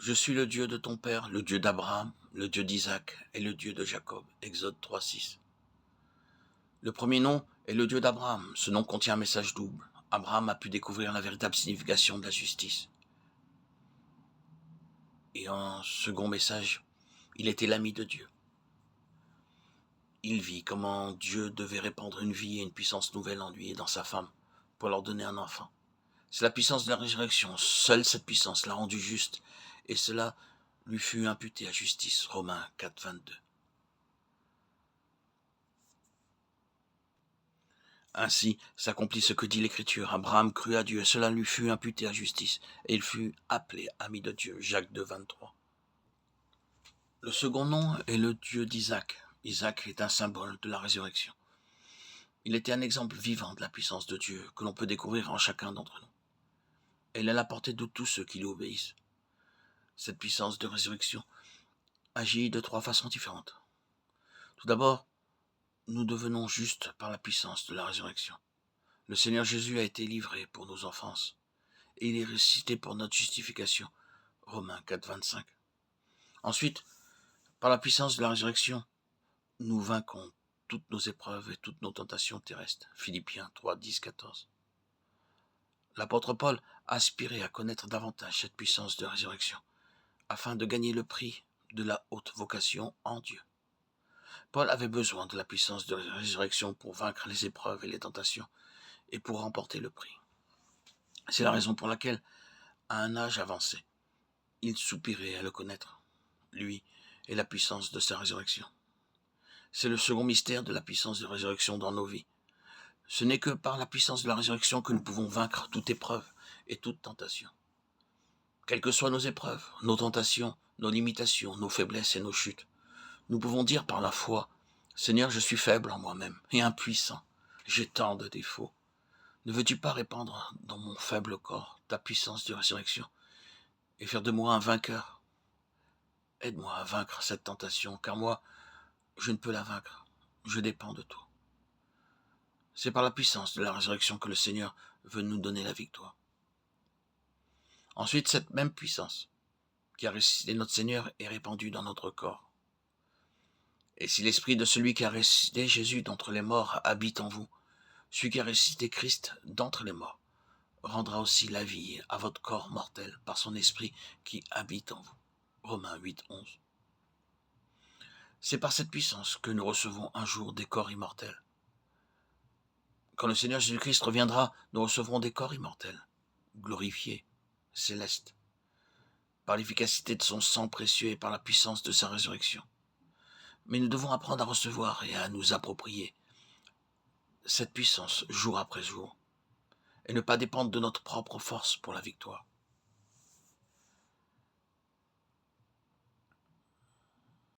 Je suis le Dieu de ton père, le Dieu d'Abraham, le Dieu d'Isaac et le Dieu de Jacob. Exode 3,6. Le premier nom est le Dieu d'Abraham. Ce nom contient un message double. Abraham a pu découvrir la véritable signification de la justice. Et en second message, il était l'ami de Dieu. Il vit comment Dieu devait répandre une vie et une puissance nouvelle en lui et dans sa femme pour leur donner un enfant. C'est la puissance de la résurrection. Seule cette puissance l'a rendu juste et cela lui fut imputé à justice. Romains 4, 22. Ainsi s'accomplit ce que dit l'Écriture. Abraham crut à Dieu et cela lui fut imputé à justice et il fut appelé ami de Dieu. Jacques 2, 23. Le second nom est le Dieu d'Isaac. Isaac est un symbole de la résurrection. Il était un exemple vivant de la puissance de Dieu que l'on peut découvrir en chacun d'entre nous. Elle est à la portée de tous ceux qui lui obéissent. Cette puissance de résurrection agit de trois façons différentes. Tout d'abord, nous devenons justes par la puissance de la résurrection. Le Seigneur Jésus a été livré pour nos offenses et il est ressuscité pour notre justification. Romains 4, 25. Ensuite, par la puissance de la résurrection, nous vainquons toutes nos épreuves et toutes nos tentations terrestres. Philippiens 3, 10, 14. L'apôtre Paul a aspiré à connaître davantage cette puissance de résurrection, afin de gagner le prix de la haute vocation en Dieu. Paul avait besoin de la puissance de résurrection pour vaincre les épreuves et les tentations, et pour remporter le prix. C'est la raison pour laquelle, à un âge avancé, il soupirait à le connaître, lui et la puissance de sa résurrection. C'est le second mystère de la puissance de résurrection dans nos vies. Ce n'est que par la puissance de la résurrection que nous pouvons vaincre toute épreuve et toute tentation. Quelles que soient nos épreuves, nos tentations, nos limitations, nos faiblesses et nos chutes, nous pouvons dire par la foi, « Seigneur, je suis faible en moi-même et impuissant. J'ai tant de défauts. Ne veux-tu pas répandre dans mon faible corps ta puissance de résurrection et faire de moi un vainqueur? Aide-moi à vaincre cette tentation, car moi, je ne peux la vaincre. Je dépends de toi. » C'est par la puissance de la résurrection que le Seigneur veut nous donner la victoire. Ensuite, cette même puissance qui a ressuscité notre Seigneur est répandue dans notre corps. Et si l'esprit de celui qui a ressuscité Jésus d'entre les morts habite en vous, celui qui a ressuscité Christ d'entre les morts rendra aussi la vie à votre corps mortel par son esprit qui habite en vous. Romains 8, 11. C'est par cette puissance que nous recevons un jour des corps immortels. Quand le Seigneur Jésus-Christ reviendra, nous recevrons des corps immortels, glorifiés, célestes, par l'efficacité de son sang précieux et par la puissance de sa résurrection. Mais nous devons apprendre à recevoir et à nous approprier cette puissance jour après jour, et ne pas dépendre de notre propre force pour la victoire.